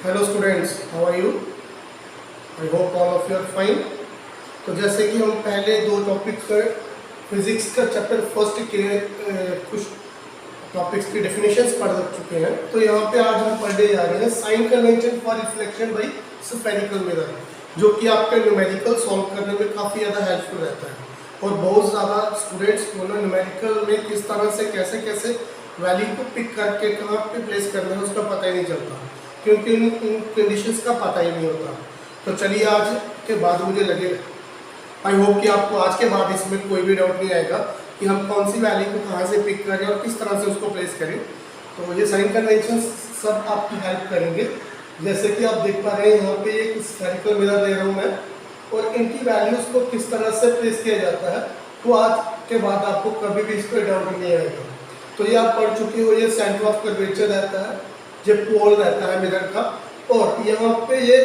Hello students, how are you? I hope all of you are fine. तो जैसे कि हम पहले दो टॉपिक्स पर फिजिक्स का चैप्टर फर्स्ट के कुछ टॉपिक्स की डेफिनेशंस पढ़ चुके हैं, तो यहाँ पे आज हम पढ़ने जा रहे हैं sign convention for reflection by spherical mirror, जो कि आपके न्यूमेरिकल सॉल्व करने में काफ़ी ज़्यादा हेल्पफुल रहता है। और बहुत ज़्यादा स्टूडेंट्स को ना न्यूमेरिकल में किस तरह से कैसे कैसे वैल्यू को पिक करके कहाँ पे प्लेस करना है उसका पता ही नहीं चलता, क्योंकि इन कंडीशंस का पता ही नहीं होता। तो चलिए, आज के बाद मुझे लगे, आई होप कि आपको आज के बाद इसमें कोई भी डाउट नहीं आएगा कि हम कौन सी वैल्यू को कहाँ से पिक करें और किस तरह से उसको प्लेस करें। तो ये साइन कन्वेंशन सब आपकी हेल्प करेंगे। जैसे कि आप देख पा रहे हैं, यहाँ पे एक स्फेरिकल मिरर ले रहा हूँ मैं, और इनकी वैल्यूज़ को किस तरह से प्लेस किया जाता है, तो आज के बाद आपको कभी भी इस पर डाउट नहीं आएगा। तो ये आप पढ़ चुके हो, ये सेंटर ऑफ कर्वेचर रहता है, ये पोल रहता है मिरर का, और यहाँ पे ये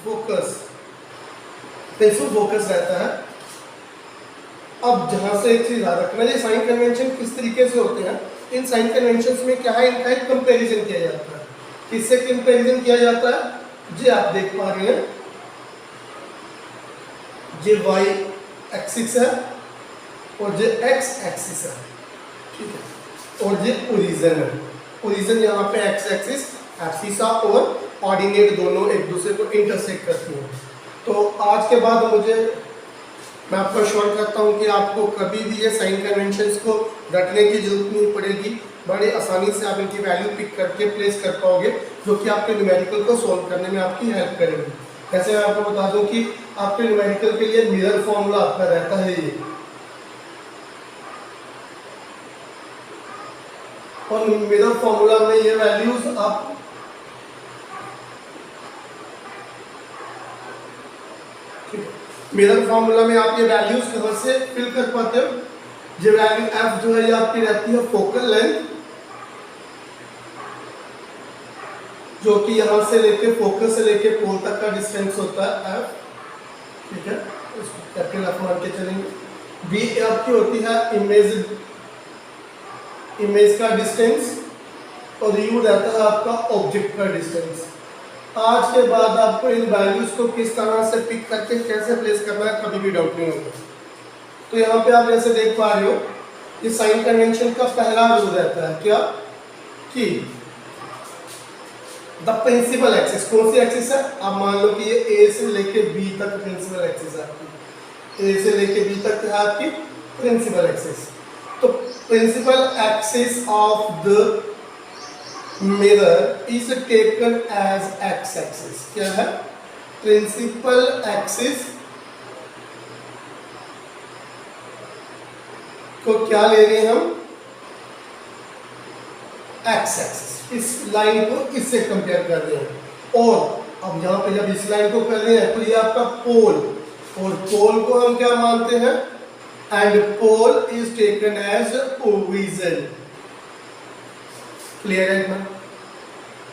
फोकस, पेंसिल फोकस रहता है। अब जहाँ से एक चीज याद रखना, ये साइन कन्वेंशन किस तरीके से होते हैं, इन साइन कन्वेंशन में क्या है, इनका एक कंपैरिजन किया जाता है। किससे कंपैरिजन किया जाता है? जी आप देख पा रहे हैं, ये वाई एक्सिस है और ये एक्स एक्सिस है, ठीक है, और ये ओरिजिन है। ओरिजिन यहाँ पे एक्स एक्सिस, एब्सिसा और ऑर्डिनेट दोनों एक दूसरे को इंटरसेक्ट करती हैं। तो आज के बाद मैं आपको श्योर करता हूँ कि आपको कभी भी ये साइन कन्वेंशंस को रटने की जरूरत नहीं पड़ेगी। बड़ी आसानी से आप इनकी वैल्यू पिक करके प्लेस कर पाओगे, जो कि आपके न्यूमेरिकल को सॉल्व करने में आपकी हेल्प करेगी। जैसे मैं आपको बता दूं कि आपके न्यूमेरिकल के लिए मिरर फॉर्मूला आपका रहता है ये, और मिरर फॉर्मूला में ये वैल्यूज आप मिरर फॉर्मूला में आप ये वैल्यूज कहां से फिल कर पाते हो? जो वैल्यू एफ जो है ये आपकी रहती है फोकल लेंथ, जो कि यहां से लेके फोकस से लेके पोल तक का डिस्टेंस होता है एफ, ठीक है, इसको कैपिटल एफ मान के चलेंगे। बी आपकी होती है इमेज का डिस्टेंस, और यू रहता है आपका ऑब्जेक्ट का डिस्टेंस। आज के बाद आपको इन वैल्यूज को किस तरह से पिक करके कैसे प्लेस करना है कभी भी डाउट नहीं होगा। तो यहाँ पे आप जैसे देख पा रहे हो, ये साइन कन्वेंशन का पहला रूल रहता है क्या, कि द प्रिंसिपल एक्सिस, कौन सी एक्सिस है? आप मान लो कि ये ए से लेके बी तक प्रिंसिपल एक्सिस है आपकी, ए से लेके बी तक है आपकी प्रिंसिपल एक्सिस। तो principal axis of the mirror is taken as X axis. क्या है? प्रिंसिपल एक्सिस को क्या ले रहे हैं हम? X axis. इस लाइन को इससे कंपेयर कर रहे हैं, और अब यहां पे जब इस लाइन को कर रहे हैं तो ये आपका पोल, और पोल को हम क्या मानते हैं? And pole is taken as origin. Clear है इतना?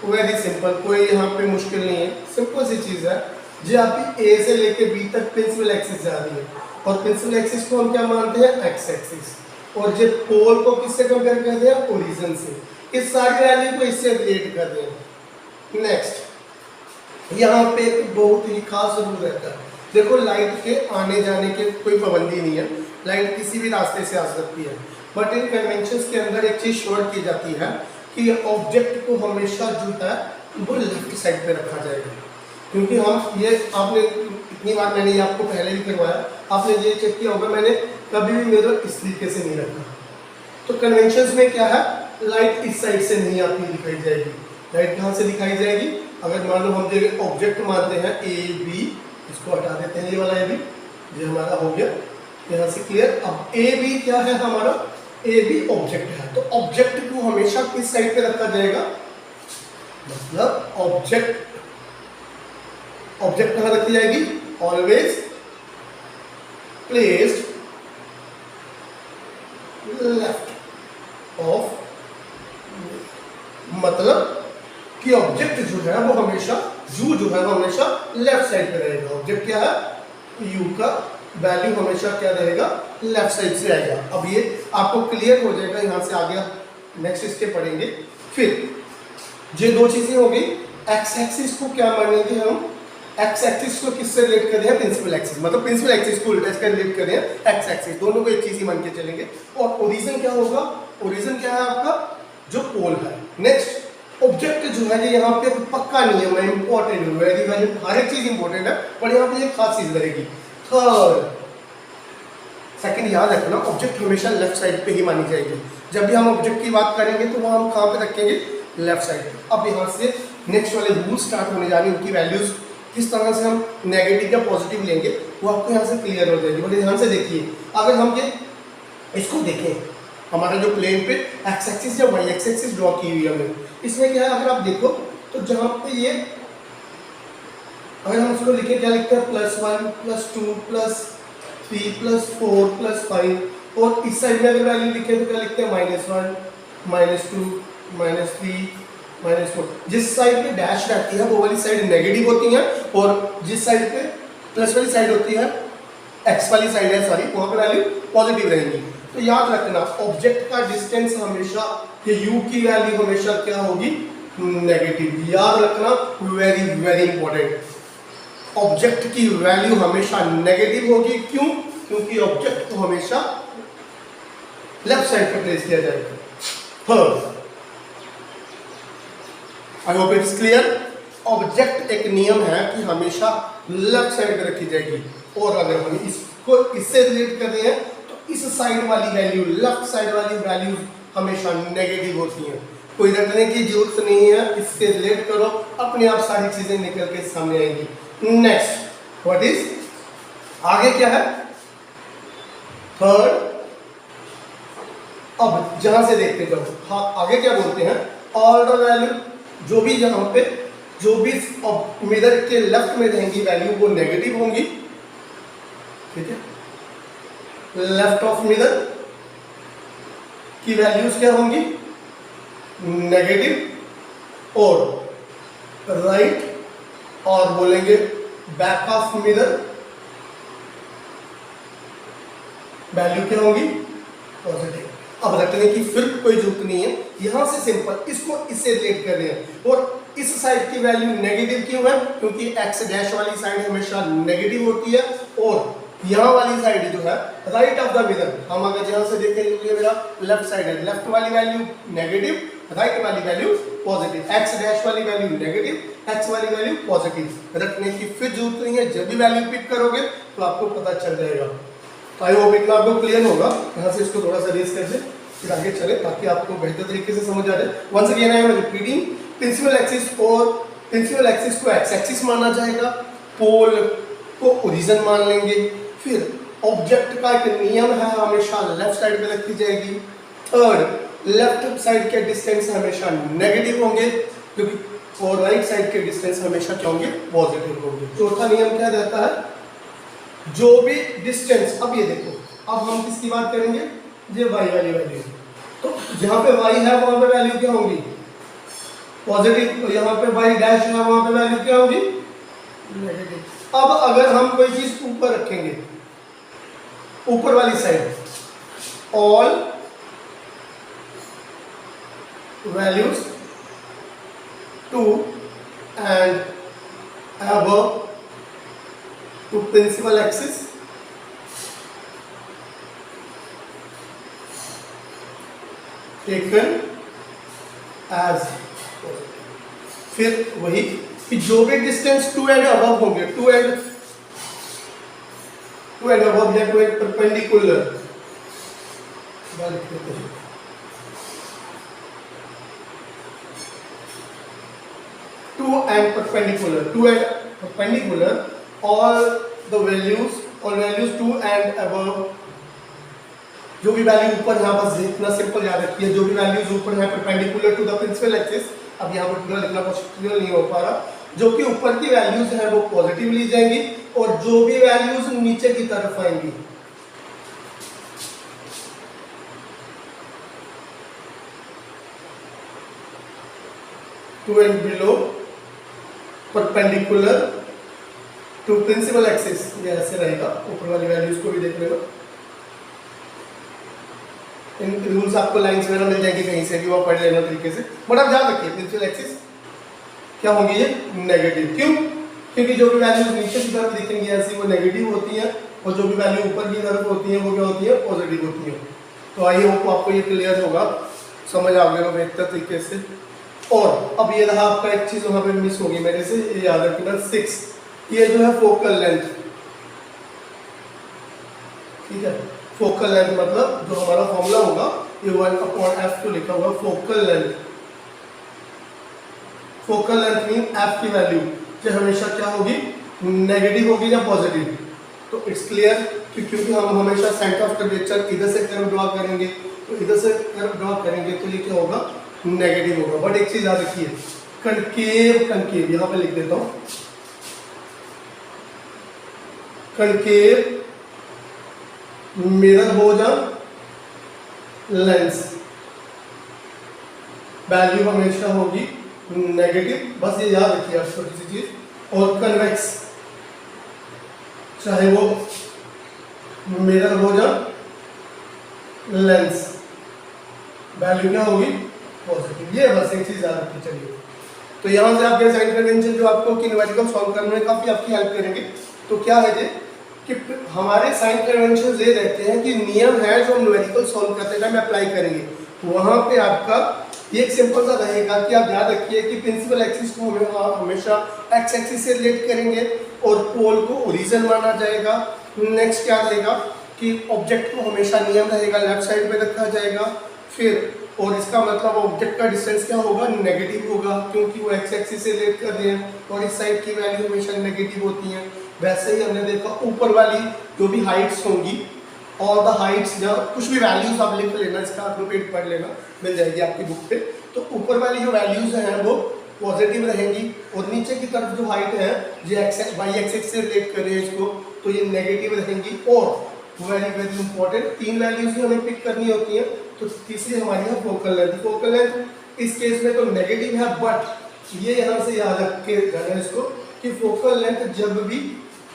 वेरी सिंपल, कोई यहाँ पे मुश्किल नहीं है, सिंपल सी चीज है। जो आपकी ए से लेके बी तक प्रिंसिपल एक्सिस जा रही है, और प्रिंसिपल एक्सिस को हम क्या मानते हैं? X axis. और जो पोल को किससे कंपेयर करते हैं? ओरिजिन से। इस सारी वैल्यू को इससे रिलेट कर रहे हैं। नेक्स्ट, यहाँ पे एक बहुत ही खास रूल रहता है। देखो, लाइट के आने जाने की कोई पाबंदी नहीं है, लाइट किसी भी रास्ते से आ सकती है, बट इन कन्वेंशंस के अंदर एक चीज श्योर की जाती है कि ऑब्जेक्ट को हमेशा जो है वो लेफ्ट साइड पे रखा जाएगा। क्योंकि हम ये, आपने इतनी बार मैंने ये आपको पहले भी करवाया, आपने ये चेक किया होगा, मैंने कभी भी मिरर इस तरीके से नहीं रखा। तो कन्वेंशंस में क्या है, लाइट इस साइड से नहीं आपकी दिखाई जाएगी। लाइट कहाँ से दिखाई जाएगी? अगर मान लो हम जो ऑब्जेक्ट मानते हैं ए बी, इसको हटा देते हैं, ये वाला ए बी, ये हमारा हो गया यहाँ से क्लियर। अब ए बी क्या है हमारा? ए बी ऑब्जेक्ट है, तो ऑब्जेक्ट को हमेशा किस साइड पे रखा जाएगा? मतलब ऑब्जेक्ट कहां रखी जाएगी? ऑलवेज प्लेस्ड लेफ्ट ऑफ, मतलब कि ऑब्जेक्ट जो है वो हमेशा, यू जो है वो हमेशा लेफ्ट साइड पे रहेगा। ऑब्जेक्ट क्या है? यू का वैल्यू हमेशा क्या रहेगा? लेफ्ट साइड से आएगा। अब ये आपको क्लियर हो जाएगा, यहाँ से आगे आप नेक्स्ट स्टेप पढ़ेंगे। फिर ये दो चीजें हो गई, एक्स एक्सिस को क्या मानेंगे हम, एक्स एक्सिस को किससे रिलेट कर रहे हैं, प्रिंसिपल एक्सिस, मतलब प्रिंसिपल एक्सिस को उल्टा इसका रिलेट कर रहे हैं एक्स एक्सिस, दोनों को एक चीज ही मान के चलेंगे। और ओरिजिन क्या होगा, ओरिजिन क्या है आपका, जो पोल है। नेक्स्ट ऑब्जेक्ट जो है यहाँ पे पक्का नियम है, इंपॉर्टेंट है, वेरी वेरी, हर एक चीज इंपॉर्टेंट है, पर यहाँ पे एक खास चीज रहेगी। थर्ड सेकंड याद रखना, ऑब्जेक्ट हमेशा लेफ्ट साइड पे ही मानी जाएगी। जब भी हम ऑब्जेक्ट की बात करेंगे तो वहाँ हम कहाँ पे रखेंगे, लेफ्ट साइड पे। अब यहाँ से नेक्स्ट वाले रूल स्टार्ट होने जा रहे हैं, उनकी वैल्यूज किस तरह से हम नेगेटिव या पॉजिटिव लेंगे वो आपको यहाँ से क्लियर हो जाएगी। बड़े ध्यान से देखिए, अगर हम ये इसको देखें, हमारा जो प्लेन पे एक्स एक्सिस या वाई एक्सिस ड्रॉ की हुई है हमने, इसमें क्या है, अगर आप देखो तो जहाँ पे ये, अगर हम इसको लिखे क्या लिखते हैं, +1 +2 +3 +4 +5, और इस साइड में अगर वैल्यू लिखे तो क्या लिखते हैं, -1 -2 -3 -4। जिस साइड पे डैश रहती है वो वाली साइड नेगेटिव होती है, और जिस साइड पे प्लस वाली साइड होती है, एक्स वाली साइड है सॉरी, वहाँ पे वैल्यू पॉजिटिव रहेंगी। तो याद रखना ऑब्जेक्ट का डिस्टेंस हमेशा, ये u की वैल्यू हमेशा क्या होगी, नेगेटिव। याद रखना, वेरी वेरी इंपॉर्टेंट, ऑब्जेक्ट की वैल्यू हमेशा नेगेटिव होगी। क्यों, क्योंकि ऑब्जेक्ट को हमेशा लेफ्ट साइड पर प्लेस किया जाएगा। Third, I hope it's clear, object एक नियम है कि हमेशा लेफ्ट साइड पे रखी जाएगी, और अगर हम इसको इससे रिलेट कर रहे हैं तो इस साइड वाली वैल्यू, लेफ्ट साइड वाली वैल्यू हमेशा नेगेटिव होती हैं। कोई रटने की जरूरत नहीं है, इससे रिलेट करो, अपने आप सारी चीजें निकल के सामने आएंगी। नेक्स्ट व्हाट इज, आगे क्या है, थर्ड। अब जहां से देखते जाओ, हाँ आगे क्या बोलते हैं, ऑल द वैल्यू, जो भी यहाँ पे जो भी मिरर के लेफ्ट में रहेंगी वैल्यू वो नेगेटिव होंगी, ठीक है। लेफ्ट ऑफ मिरर की वैल्यूज क्या होंगी, नेगेटिव, और राइट और बोलेंगे बैक ऑफ मिरर वैल्यू क्या होगी, पॉजिटिव। अब रखने की फिर कोई जरूरत नहीं है, यहां से सिंपल इसको इससे रिलेट कर रहे हैं। और इस साइड की वैल्यू नेगेटिव क्यों है, क्योंकि एक्स डैश वाली साइड हमेशा नेगेटिव होती है, और यहाँ वाली साइड जो है राइट ऑफ द मिरर, हम अगर यहाँ से देखें ये मेरा लेफ्ट साइड है, लेफ्ट वाली वैल्यू नेगेटिव, राइट वाली वैल्यू पॉजिटिव, एक्स डैश वाली वैल्यू नेगेटिव, एक्स वाली वैल्यू पॉजिटिव। रखने की फिर जरूरत नहीं है, जब भी वैल्यू पिक करोगे तो आपको पता चल जाएगा। आई होप इतना आपको क्लियर होगा। यहाँ से इसको थोड़ा सा रेस कर दे, फिर आगे चले ताकि आपको बेहतर तरीके से समझ आ जाए। Once again I am repeating, principal axis और प्रिंसिपल एक्सिस को एक्स एक्सिस माना जाएगा, पोल को ओरिजिन मान लेंगे। फिर ऑब्जेक्ट का एक नियम है, हमेशा लेफ्ट साइड पे रखी जाएगी। थर्ड, लेफ्ट साइड के डिस्टेंस हमेशा नेगेटिव होंगे, क्योंकि और राइट साइड के डिस्टेंस हमेशा क्या होंगे, पॉजिटिव होंगे। चौथा नियम क्या रहता है, जो भी डिस्टेंस, अब ये देखो, अब हम किसकी बात करेंगे, ये y वाली वैल्यू, तो जहाँ पे y है वहां पे वैल्यू क्या होगी, पॉजिटिव, तो यहाँ पे y डैश है वहां पे वैल्यू क्या होगी, नेगेटिव। अब अगर हम कोई चीज ऊपर रखेंगे, ऊपर वाली side, all values to and above to principal axis taken as, फिर वही कि जो भी डिस्टेंस टू एंड अबव होंगे, टू एंड अबव या to and perpendicular, to and perpendicular all the values to and above, जो भी वैल्यू ऊपर है, बस इतना सिंपल याद रखिए, जो भी वैल्यूज ऊपर है perpendicular to the principal axis, अब यहाँ पर पूरा लिखना पॉसिबल नहीं हो पा रहा, जो कि ऊपर की वैल्यूज है वो पॉजिटिव ली जाएंगी, और जो भी वैल्यूज नीचे की तरफ आएंगी to and below perpendicular to principal axis, ये ऐसे रहेगा। ऊपर वाली वैल्यूज को भी देख लेना, इन रूल्स आपको लाइंस में मिल जाएंगे, कहीं से भी वो पढ़ लेना तरीके से, बट आप याद रखिए प्रिंसिपल एक्सिस क्या होंगी ये नेगेटिव। क्यों? क्योंकि जो भी वैल्यूज नीचे की तरफ दिखेंगी ऐसी वो नेगेटिव होती हैं और जो भी वैल्यू ऊपर की तरफ होती है वो क्या होती है, पॉजिटिव होती है। तो आई होप आपको ये क्लियर होगा, समझ आ गया बेहतर तरीके से। और अब ये रहा आपका एक चीज वहां पे मिस होगी मेरे से, ये याद रखना 6, ये जो है फोकल लेंथ, ठीक है। फोकल लेंथ मतलब जो हमारा फॉर्मूला होगा ये 1/f लिखा हुआ focal length. Focal length mean f की वैल्यू जो हमेशा क्या होगी, नेगेटिव होगी या पॉजिटिव। तो इट्स क्लियर कि क्योंकि हम हमेशा सेंटर ऑफ कर्वेचर इधर से कर्व ड्रॉ करेंगे, तो इधर से कर्व ड्रॉ करेंगे तो ये क्या होगा, नेगेटिव होगा। बट एक चीज याद रखिए, कनकेव, कनकेव यहां पे लिख देता हूं, कनकेव मिरर हो जा लेंस वैल्यू हमेशा होगी नेगेटिव, बस ये याद रखिए आप छोटी सी चीज। और कन्वेक्स चाहे वो मिरर हो जा लेंस वैल्यू क्या होगी, पॉजिटिव। ये बस एक चीज याद रखिए। चलिए, तो यहां से आपके साइन कन्वेंशन जो आपको न्यूमेरिकल सॉल्व करने में काफी आपकी हेल्प करेंगे। तो क्या है ये कि हमारे साइन कन्वेंशन ये रहते हैं कि नियम है जो न्यूमेरिकल सॉल्व करते टाइम अप्लाई करेंगे, वहां पे आपका एक सिंपल सा रहेगा कि आप याद रखिए कि प्रिंसिपल एक्सिस को हमेशा एक्स एक्सिस से रिलेट करेंगे और पोल को ओरिजिन माना जाएगा। नेक्स्ट क्या रहेगा कि ऑब्जेक्ट को हमेशा नियम रहेगा लेफ्ट साइड पे रखा जाएगा। फिर और इसका मतलब ऑब्जेक्ट का डिस्टेंस क्या होगा, नेगेटिव होगा, क्योंकि वो एक्स एक्सिस से रिलेट कर रहे हैं और इस साइड की वैल्यू हमेशा नेगेटिव होती है। वैसे ही हमने देखा ऊपर वाली जो भी हाइट्स होंगी, ऑल द हाइट्स, जब कुछ भी वैल्यूज आप लिख लेना, इसका आप पेड पढ़ लेना, मिल जाएगी आपकी बुक पे। तो ऊपर वाली जो वैल्यूज हैं वो पॉजिटिव रहेंगी और नीचे की तरफ जो हाइट है जो एक्स वाई एक्सिस से रिलेट कर रहे हैं इसको, तो ये नेगेटिव रहेंगी। और वेरी वेरी इंपॉर्टेंट 3 वैल्यूज ही हमें पिक करनी होती हैं। तो तीसरी हमारी है फोकल लेंथ। फोकल लेंथ इस केस में तो नेगेटिव है, बट ये यहाँ से याद रख के जाना इसको कि फोकल लेंथ जब भी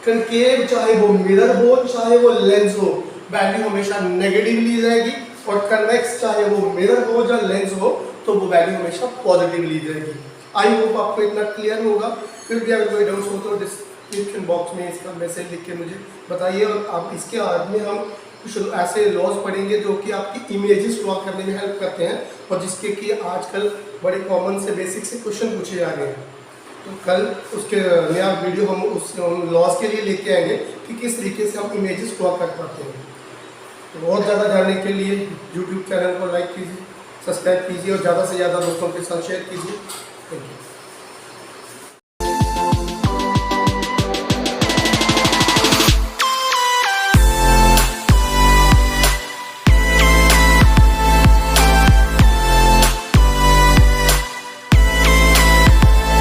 कनकेव, चाहे वो मिरर हो चाहे वो लेंस हो, वैल्यू हमेशा नेगेटिव ली जाएगी। और कन्वेक्स चाहे वो मिरर हो या लेंस हो तो वो वैल्यू हमेशा पॉजिटिव ली जाएगी। आई होप आपको इतना क्लियर होगा। फिर भी अगर कोई डाउट्स हो तो डिस्क्रिप्शन बॉक्स में इसका मैसेज लिख के मुझे बताइए। और आप इसके बाद में हम कुछ ऐसे लॉज पढ़ेंगे जो कि आपकी इमेजेस ड्रॉ करने में हेल्प करते हैं और जिसके कि आजकल बड़े कॉमन से बेसिक से क्वेश्चन पूछे जा रहे हैं। तो कल उसके नया वीडियो हम उस लॉज के लिए लेके आएंगे कि किस तरीके से हम इमेजेस ड्रॉ कर पाते हैं। तो बहुत ज़्यादा जानने के लिए यूट्यूब चैनल को लाइक कीजिए, सब्सक्राइब कीजिए और ज़्यादा से ज़्यादा दोस्तों के साथ शेयर कीजिए। Thank you.